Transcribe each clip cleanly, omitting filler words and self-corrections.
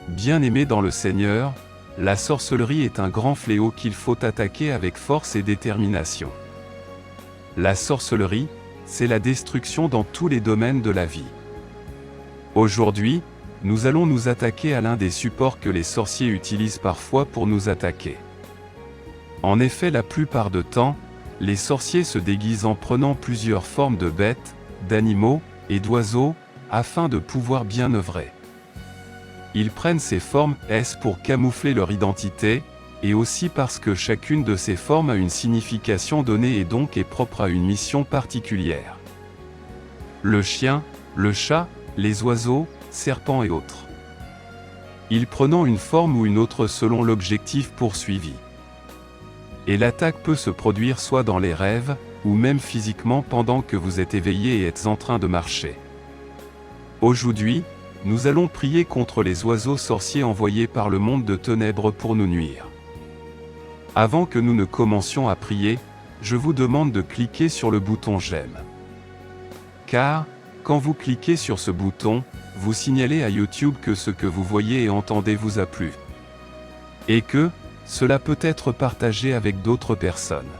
bien-aimés dans le Seigneur, la sorcellerie est un grand fléau qu'il faut attaquer avec force et détermination. La sorcellerie, c'est la destruction dans tous les domaines de la vie. Aujourd'hui, nous allons nous attaquer à l'un des supports que les sorciers utilisent parfois pour nous attaquer. En effet, la plupart du temps, les sorciers se déguisent en prenant plusieurs formes de bêtes, d'animaux et d'oiseaux, afin de pouvoir bien œuvrer. Ils prennent ces formes pour camoufler leur identité, et aussi parce que chacune de ces formes a une signification donnée et donc est propre à une mission particulière. Le chien, le chat, les oiseaux, serpents et autres. Ils prennent une forme ou une autre selon l'objectif poursuivi. Et l'attaque peut se produire soit dans les rêves, ou même physiquement pendant que vous êtes éveillé et êtes en train de marcher. Aujourd'hui, nous allons prier contre les oiseaux sorciers envoyés par le monde de ténèbres pour nous nuire. Avant que nous ne commencions à prier, je vous demande de cliquer sur le bouton j'aime. Car, quand vous cliquez sur ce bouton, vous signalez à YouTube que ce que vous voyez et entendez vous a plu. Et que, cela peut être partagé avec d'autres personnes.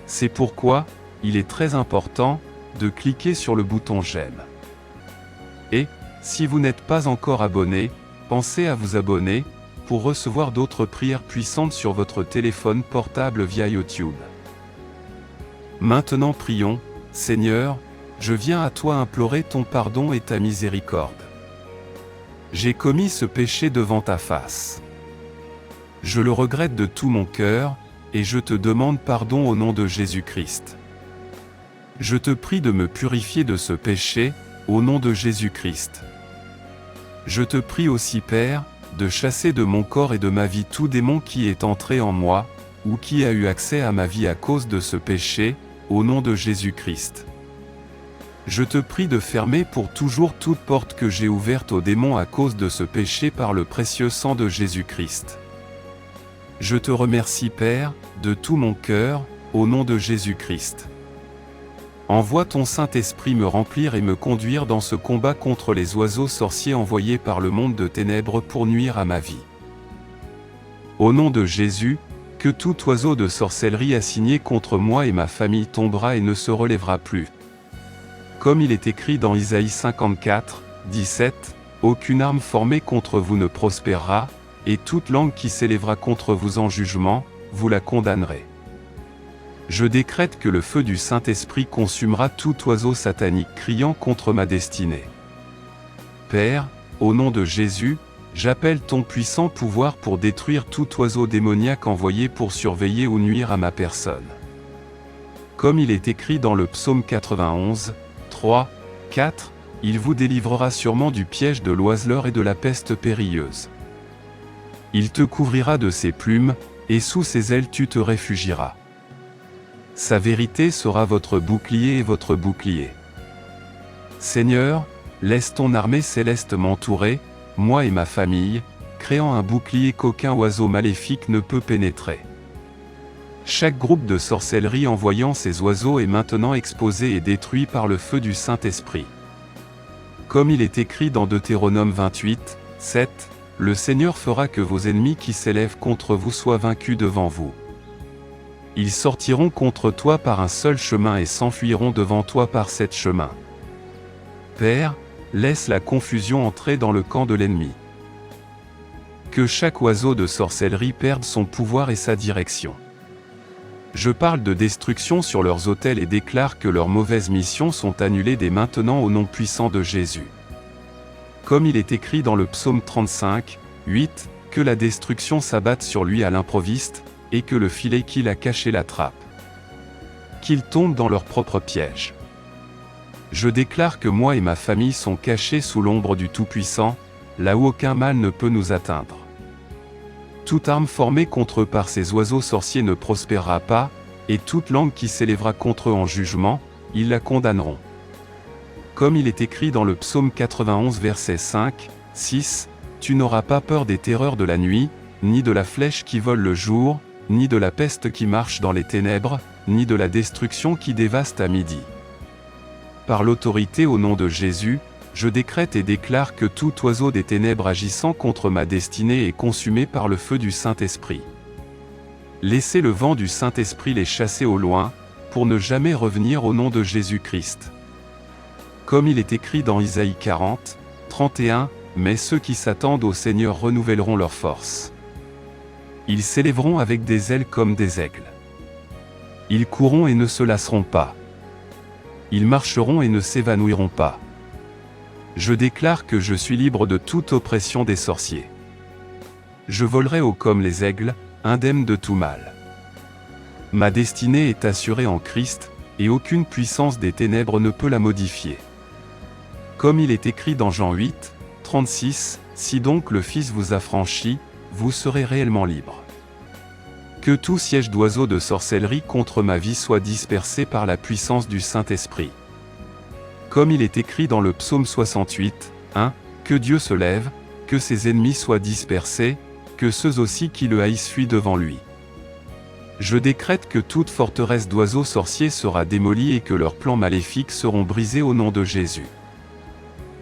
C'est pourquoi, il est très important, de cliquer sur le bouton j'aime. Et, si vous n'êtes pas encore abonné, pensez à vous abonner, pour recevoir d'autres prières puissantes sur votre téléphone portable via YouTube. Maintenant prions, Seigneur, je viens à toi implorer ton pardon et ta miséricorde. J'ai commis ce péché devant ta face. Je le regrette de tout mon cœur, et je te demande pardon au nom de Jésus-Christ. Je te prie de me purifier de ce péché, au nom de Jésus-Christ. Je te prie aussi, Père, de chasser de mon corps et de ma vie tout démon qui est entré en moi, ou qui a eu accès à ma vie à cause de ce péché, au nom de Jésus-Christ. Je te prie de fermer pour toujours toute porte que j'ai ouverte aux démons à cause de ce péché par le précieux sang de Jésus-Christ. Je te remercie, Père, de tout mon cœur, au nom de Jésus-Christ. Envoie ton Saint-Esprit me remplir et me conduire dans ce combat contre les oiseaux sorciers envoyés par le monde de ténèbres pour nuire à ma vie. Au nom de Jésus, que tout oiseau de sorcellerie assigné contre moi et ma famille tombera et ne se relèvera plus. Comme il est écrit dans Isaïe 54, 17, « Aucune arme formée contre vous ne prospérera, et toute langue qui s'élèvera contre vous en jugement, vous la condamnerez. » Je décrète que le feu du Saint-Esprit consumera tout oiseau satanique criant contre ma destinée. Père, au nom de Jésus, j'appelle ton puissant pouvoir pour détruire tout oiseau démoniaque envoyé pour surveiller ou nuire à ma personne. Comme il est écrit dans le psaume 91, 3, 4, « Il vous délivrera sûrement du piège de l'oiseleur et de la peste périlleuse. Il te couvrira de ses plumes, et sous ses ailes tu te réfugieras. Sa vérité sera votre bouclier et votre bouclier. Seigneur, laisse ton armée céleste m'entourer, moi et ma famille, créant un bouclier qu'aucun oiseau maléfique ne peut pénétrer. Chaque groupe de sorcellerie envoyant ces oiseaux est maintenant exposé et détruit par le feu du Saint-Esprit. Comme il est écrit dans Deutéronome 28, 7, « Le Seigneur fera que vos ennemis qui s'élèvent contre vous soient vaincus devant vous. Ils sortiront contre toi par un seul chemin et s'enfuiront devant toi par 7 chemins. Père, laisse la confusion entrer dans le camp de l'ennemi. Que chaque oiseau de sorcellerie perde son pouvoir et sa direction. Je parle de destruction sur leurs autels et déclare que leurs mauvaises missions sont annulées dès maintenant au nom puissant de Jésus. Comme il est écrit dans le psaume 35, 8, que la destruction s'abatte sur lui à l'improviste, et que le filet qu'il a caché l'attrape. Qu'ils tombent dans leur propre piège. Je déclare que moi et ma famille sont cachés sous l'ombre du Tout-Puissant, là où aucun mal ne peut nous atteindre. Toute arme formée contre eux par ces oiseaux sorciers ne prospérera pas, et toute langue qui s'élèvera contre eux en jugement, ils la condamneront. Comme il est écrit dans le psaume 91 versets 5, 6, « Tu n'auras pas peur des terreurs de la nuit, ni de la flèche qui vole le jour, ni de la peste qui marche dans les ténèbres, ni de la destruction qui dévaste à midi. » Par l'autorité au nom de Jésus, je décrète et déclare que tout oiseau des ténèbres agissant contre ma destinée est consumé par le feu du Saint-Esprit. Laissez le vent du Saint-Esprit les chasser au loin, pour ne jamais revenir au nom de Jésus-Christ. Comme il est écrit dans Isaïe 40, 31, « Mais ceux qui s'attendent au Seigneur renouvelleront leur force. Ils s'élèveront avec des ailes comme des aigles. Ils courront et ne se lasseront pas. Ils marcheront et ne s'évanouiront pas. Je déclare que je suis libre de toute oppression des sorciers. Je volerai haut comme les aigles, indemne de tout mal. Ma destinée est assurée en Christ, et aucune puissance des ténèbres ne peut la modifier. Comme il est écrit dans Jean 8, 36, « Si donc le Fils vous a franchi, vous serez réellement libre. » Que tout siège d'oiseaux de sorcellerie contre ma vie soit dispersé par la puissance du Saint-Esprit. Comme il est écrit dans le psaume 68, 1, « Que Dieu se lève, que ses ennemis soient dispersés, que ceux aussi qui le haïssent fuient devant lui. » Je décrète que toute forteresse d'oiseaux sorciers sera démolie et que leurs plans maléfiques seront brisés au nom de Jésus.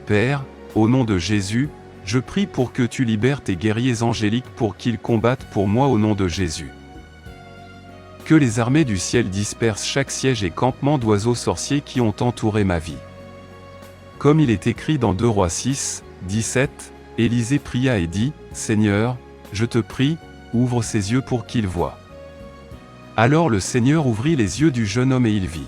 Père, au nom de Jésus, je prie pour que tu libères tes guerriers angéliques pour qu'ils combattent pour moi au nom de Jésus. Que les armées du ciel dispersent chaque siège et campement d'oiseaux sorciers qui ont entouré ma vie. Comme il est écrit dans 2 Rois 6, 17, Élisée pria et dit, « Seigneur, je te prie, ouvre ses yeux pour qu'il voie. » Alors le Seigneur ouvrit les yeux du jeune homme et il vit.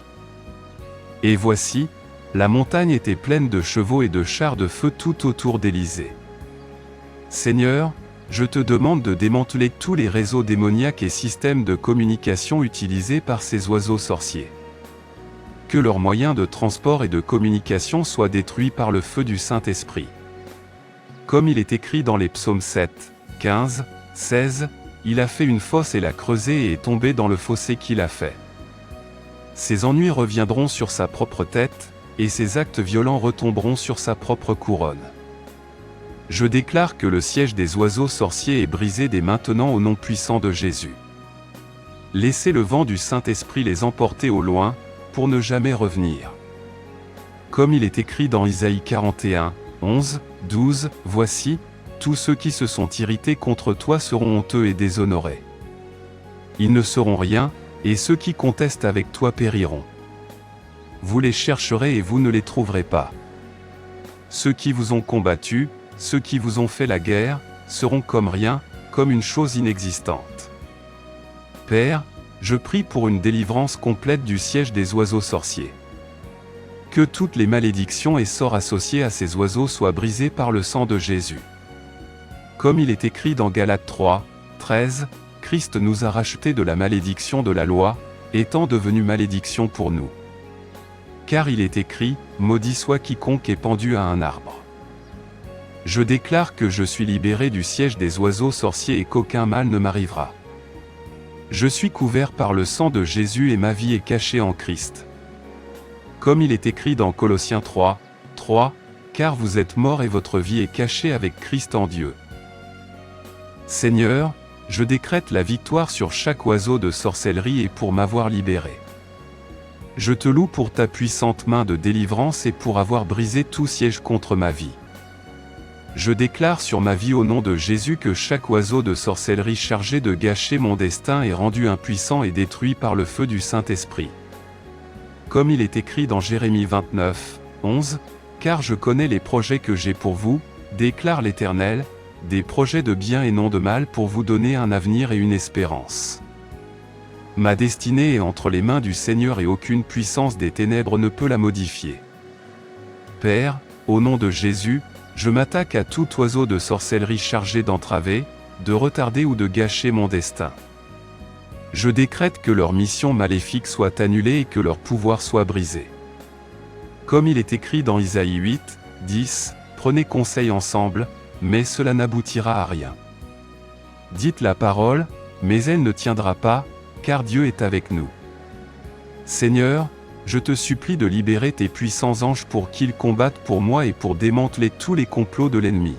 Et voici, la montagne était pleine de chevaux et de chars de feu tout autour d'Élysée. Seigneur, je te demande de démanteler tous les réseaux démoniaques et systèmes de communication utilisés par ces oiseaux sorciers. Que leurs moyens de transport et de communication soient détruits par le feu du Saint-Esprit. Comme il est écrit dans les psaumes 7, 15, 16, « Il a fait une fosse et l'a creusée et est tombé dans le fossé qu'il a fait. » Ses ennuis reviendront sur sa propre tête, et ses actes violents retomberont sur sa propre couronne. Je déclare que le siège des oiseaux sorciers est brisé dès maintenant au nom puissant de Jésus. Laissez le vent du Saint-Esprit les emporter au loin, pour ne jamais revenir. Comme il est écrit dans Isaïe 41, 11, 12, « Voici, tous ceux qui se sont irrités contre toi seront honteux et déshonorés. Ils ne seront rien, et ceux qui contestent avec toi périront. Vous les chercherez et vous ne les trouverez pas. Ceux qui vous ont combattu, ceux qui vous ont fait la guerre, seront comme rien, comme une chose inexistante. Père, je prie pour une délivrance complète du siège des oiseaux sorciers. Que toutes les malédictions et sorts associés à ces oiseaux soient brisés par le sang de Jésus. Comme il est écrit dans Galates 3, 13, « Christ nous a rachetés de la malédiction de la loi, étant devenu malédiction pour nous. Car il est écrit, maudit soit quiconque est pendu à un arbre. » Je déclare que je suis libéré du siège des oiseaux sorciers et qu'aucun mal ne m'arrivera. Je suis couvert par le sang de Jésus et ma vie est cachée en Christ. Comme il est écrit dans Colossiens 3, 3, « Car vous êtes morts et votre vie est cachée avec Christ en Dieu. » Seigneur, je décrète la victoire sur chaque oiseau de sorcellerie et pour m'avoir libéré. Je te loue pour ta puissante main de délivrance et pour avoir brisé tout siège contre ma vie. Je déclare sur ma vie au nom de Jésus que chaque oiseau de sorcellerie chargé de gâcher mon destin est rendu impuissant et détruit par le feu du Saint-Esprit. Comme il est écrit dans Jérémie 29, 11, « Car je connais les projets que j'ai pour vous, déclare l'Éternel, des projets de bien et non de mal pour vous donner un avenir et une espérance. » Ma destinée est entre les mains du Seigneur et aucune puissance des ténèbres ne peut la modifier. Père, au nom de Jésus, je m'attaque à tout oiseau de sorcellerie chargé d'entraver, de retarder ou de gâcher mon destin. Je décrète que leur mission maléfique soit annulée et que leur pouvoir soit brisé. Comme il est écrit dans Isaïe 8, 10, « Prenez conseil ensemble, mais cela n'aboutira à rien. Dites la parole, mais elle ne tiendra pas, car Dieu est avec nous. Seigneur, je te supplie de libérer tes puissants anges pour qu'ils combattent pour moi et pour démanteler tous les complots de l'ennemi.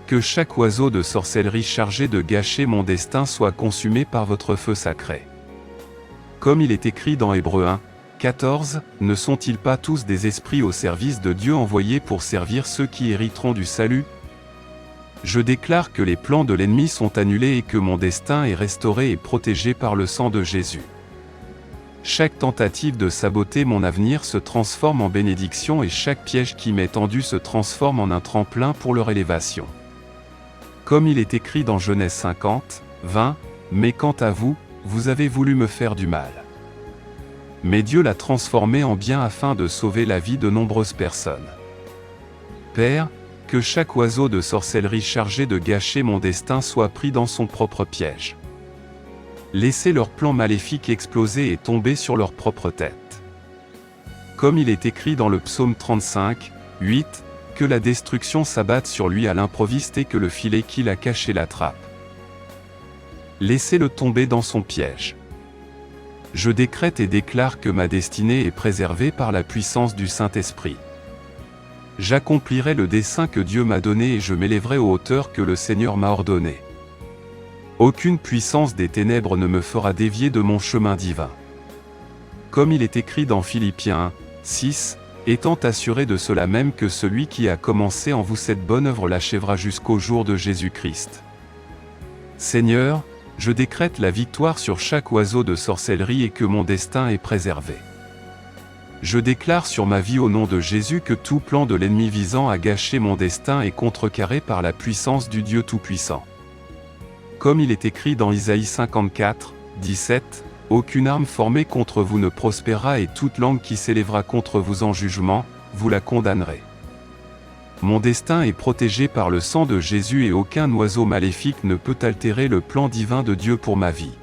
Que chaque oiseau de sorcellerie chargé de gâcher mon destin soit consumé par votre feu sacré. Comme il est écrit dans Hébreux 1, 14. Ne sont-ils pas tous des esprits au service de Dieu envoyés pour servir ceux qui hériteront du salut? Je déclare que les plans de l'ennemi sont annulés et que mon destin est restauré et protégé par le sang de Jésus. Chaque tentative de saboter mon avenir se transforme en bénédiction et chaque piège qui m'est tendu se transforme en un tremplin pour leur élévation. Comme il est écrit dans Genèse 50, 20, « Mais quant à vous, vous avez voulu me faire du mal. » Mais Dieu l'a transformé en bien afin de sauver la vie de nombreuses personnes. Père, que chaque oiseau de sorcellerie chargé de gâcher mon destin soit pris dans son propre piège. Laissez leurs plans maléfiques exploser et tomber sur leur propre tête. Comme il est écrit dans le psaume 35, 8, que la destruction s'abatte sur lui à l'improviste et que le filet qu'il a caché l'attrape. Laissez-le tomber dans son piège. Je décrète et déclare que ma destinée est préservée par la puissance du Saint-Esprit. J'accomplirai le dessein que Dieu m'a donné et je m'élèverai aux hauteurs que le Seigneur m'a ordonnées. Aucune puissance des ténèbres ne me fera dévier de mon chemin divin. Comme il est écrit dans Philippiens 1, 6, étant assuré de cela même que celui qui a commencé en vous cette bonne œuvre l'achèvera jusqu'au jour de Jésus-Christ. Seigneur, je décrète la victoire sur chaque oiseau de sorcellerie et que mon destin est préservé. Je déclare sur ma vie au nom de Jésus que tout plan de l'ennemi visant à gâcher mon destin est contrecarré par la puissance du Dieu Tout-Puissant. Comme il est écrit dans Isaïe 54, 17, « Aucune arme formée contre vous ne prospérera et toute langue qui s'élèvera contre vous en jugement, vous la condamnerez. » Mon destin est protégé par le sang de Jésus et aucun oiseau maléfique ne peut altérer le plan divin de Dieu pour ma vie.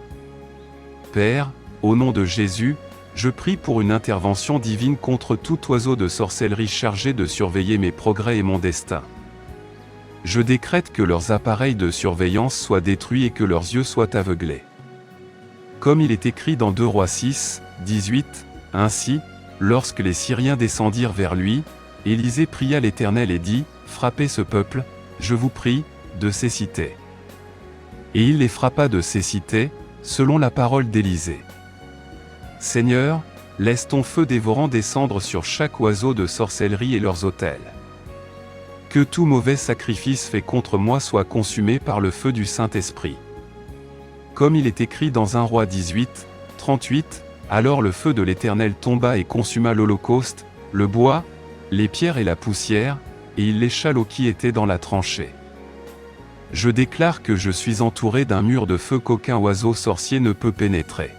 Père, au nom de Jésus, je prie pour une intervention divine contre tout oiseau de sorcellerie chargé de surveiller mes progrès et mon destin. Je décrète que leurs appareils de surveillance soient détruits et que leurs yeux soient aveuglés. Comme il est écrit dans 2 Rois 6, 18, « Ainsi, lorsque les Syriens descendirent vers lui, Élisée pria l'Éternel et dit, « Frappez ce peuple, je vous prie, de cécité. » Et il les frappa de cécité, selon la parole d'Élisée. Seigneur, laisse ton feu dévorant descendre sur chaque oiseau de sorcellerie et leurs autels. Que tout mauvais sacrifice fait contre moi soit consumé par le feu du Saint-Esprit. Comme il est écrit dans 1 Roi 18, 38, « Alors le feu de l'Éternel tomba et consuma l'holocauste, le bois, les pierres et la poussière, et il lécha l'eau qui était dans la tranchée. » Je déclare que je suis entouré d'un mur de feu qu'aucun oiseau sorcier ne peut pénétrer.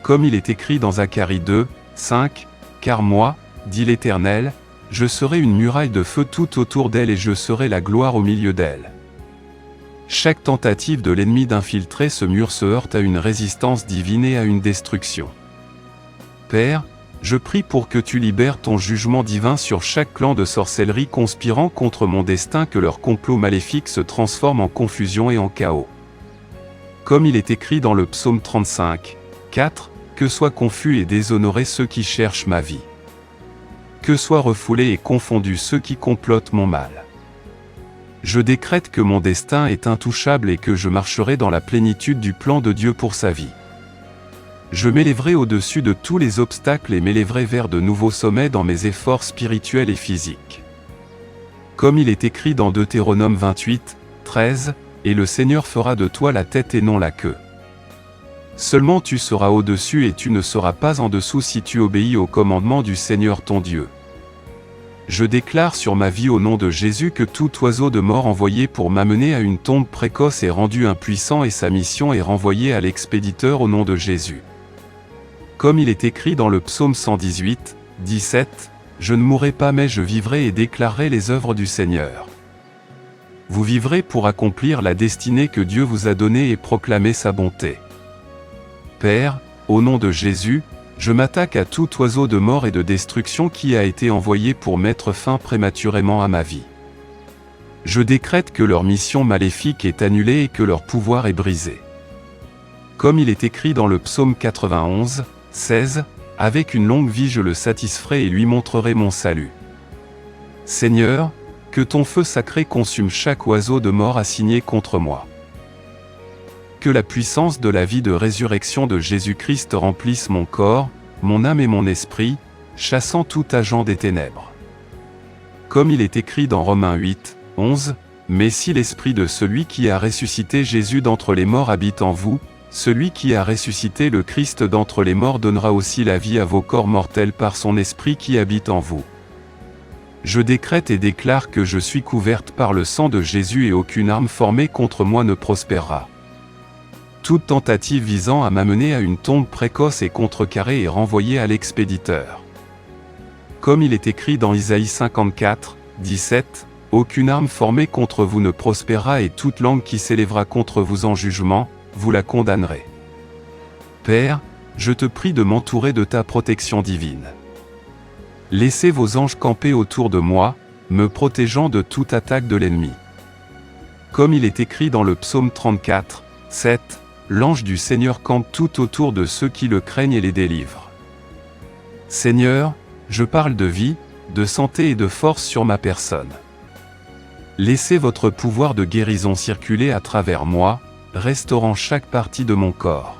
Comme il est écrit dans Zacharie 2, 5, « Car moi, dit l'Éternel, je serai une muraille de feu tout autour d'elle et je serai la gloire au milieu d'elle. » Chaque tentative de l'ennemi d'infiltrer ce mur se heurte à une résistance divine et à une destruction. Père, je prie pour que tu libères ton jugement divin sur chaque clan de sorcellerie conspirant contre mon destin, que leur complot maléfique se transforme en confusion et en chaos. Comme il est écrit dans le psaume 35, 4, « Que soient confus et déshonorés ceux qui cherchent ma vie. Que soient refoulés et confondus ceux qui complotent mon mal. » Je décrète que mon destin est intouchable et que je marcherai dans la plénitude du plan de Dieu pour sa vie. Je m'élèverai au-dessus de tous les obstacles et m'élèverai vers de nouveaux sommets dans mes efforts spirituels et physiques. Comme il est écrit dans Deutéronome 28, 13, « Et le Seigneur fera de toi la tête et non la queue. » Seulement tu seras au-dessus et tu ne seras pas en dessous si tu obéis au commandement du Seigneur ton Dieu. Je déclare sur ma vie au nom de Jésus que tout oiseau de mort envoyé pour m'amener à une tombe précoce est rendu impuissant et sa mission est renvoyée à l'expéditeur au nom de Jésus. Comme il est écrit dans le psaume 118, 17, « Je ne mourrai pas mais je vivrai et déclarerai les œuvres du Seigneur. » Vous vivrez pour accomplir la destinée que Dieu vous a donnée et proclamer sa bonté. Père, au nom de Jésus, je m'attaque à tout oiseau de mort et de destruction qui a été envoyé pour mettre fin prématurément à ma vie. Je décrète que leur mission maléfique est annulée et que leur pouvoir est brisé. Comme il est écrit dans le psaume 91, 16, « Avec une longue vie je le satisferai et lui montrerai mon salut. » Seigneur, que ton feu sacré consume chaque oiseau de mort assigné contre moi. Que la puissance de la vie de résurrection de Jésus-Christ remplisse mon corps, mon âme et mon esprit, chassant tout agent des ténèbres. Comme il est écrit dans Romains 8, 11, « Mais si l'esprit de celui qui a ressuscité Jésus d'entre les morts habite en vous, celui qui a ressuscité le Christ d'entre les morts donnera aussi la vie à vos corps mortels par son esprit qui habite en vous. » Je décrète et déclare que je suis couverte par le sang de Jésus et aucune arme formée contre moi ne prospérera. Toute tentative visant à m'amener à une tombe précoce est contrecarrée et renvoyée à l'expéditeur. Comme il est écrit dans Isaïe 54, 17, « Aucune arme formée contre vous ne prospérera et toute langue qui s'élèvera contre vous en jugement, vous la condamnerez. » Père, je te prie de m'entourer de ta protection divine. Laissez vos anges camper autour de moi, me protégeant de toute attaque de l'ennemi. Comme il est écrit dans le psaume 34, 7, « L'ange du Seigneur campe tout autour de ceux qui le craignent et les délivre. » Seigneur, je parle de vie, de santé et de force sur ma personne. Laissez votre pouvoir de guérison circuler à travers moi, restaurant chaque partie de mon corps.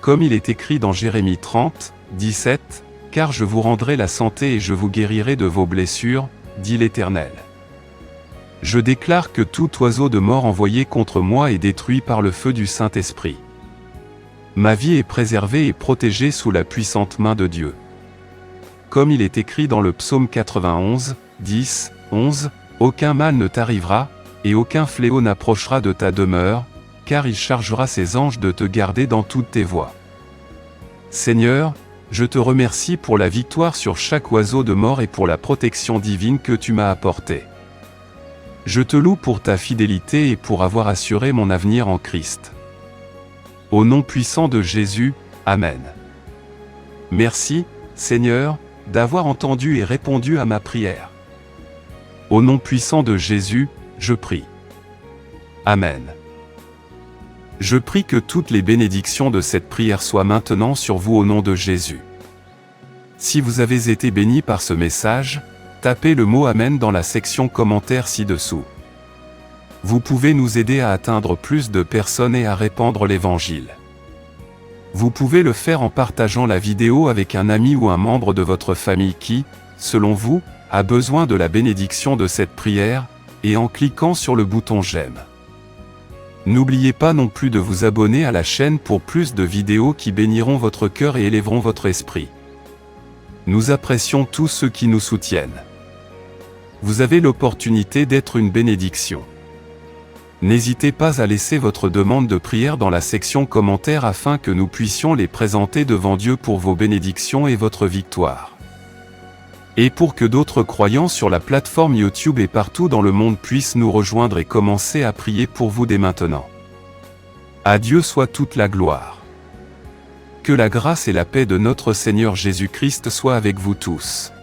Comme il est écrit dans Jérémie 30, 17, « Car je vous rendrai la santé et je vous guérirai de vos blessures, dit l'Éternel. » Je déclare que tout oiseau de mort envoyé contre moi est détruit par le feu du Saint-Esprit. Ma vie est préservée et protégée sous la puissante main de Dieu. Comme il est écrit dans le psaume 91, 10, 11, « Aucun mal ne t'arrivera, et aucun fléau n'approchera de ta demeure, car il chargera ses anges de te garder dans toutes tes voies. » Seigneur, je te remercie pour la victoire sur chaque oiseau de mort et pour la protection divine que tu m'as apportée. Je te loue pour ta fidélité et pour avoir assuré mon avenir en Christ. Au nom puissant de Jésus, Amen. Merci, Seigneur, d'avoir entendu et répondu à ma prière. Au nom puissant de Jésus, je prie. Amen. Je prie que toutes les bénédictions de cette prière soient maintenant sur vous au nom de Jésus. Si vous avez été béni par ce message, tapez le mot Amen dans la section commentaires ci-dessous. Vous pouvez nous aider à atteindre plus de personnes et à répandre l'Évangile. Vous pouvez le faire en partageant la vidéo avec un ami ou un membre de votre famille qui, selon vous, a besoin de la bénédiction de cette prière, et en cliquant sur le bouton j'aime. N'oubliez pas non plus de vous abonner à la chaîne pour plus de vidéos qui béniront votre cœur et élèveront votre esprit. Nous apprécions tous ceux qui nous soutiennent. Vous avez l'opportunité d'être une bénédiction. N'hésitez pas à laisser votre demande de prière dans la section commentaires afin que nous puissions les présenter devant Dieu pour vos bénédictions et votre victoire. Et pour que d'autres croyants sur la plateforme YouTube et partout dans le monde puissent nous rejoindre et commencer à prier pour vous dès maintenant. À Dieu soit toute la gloire. Que la grâce et la paix de notre Seigneur Jésus-Christ soient avec vous tous.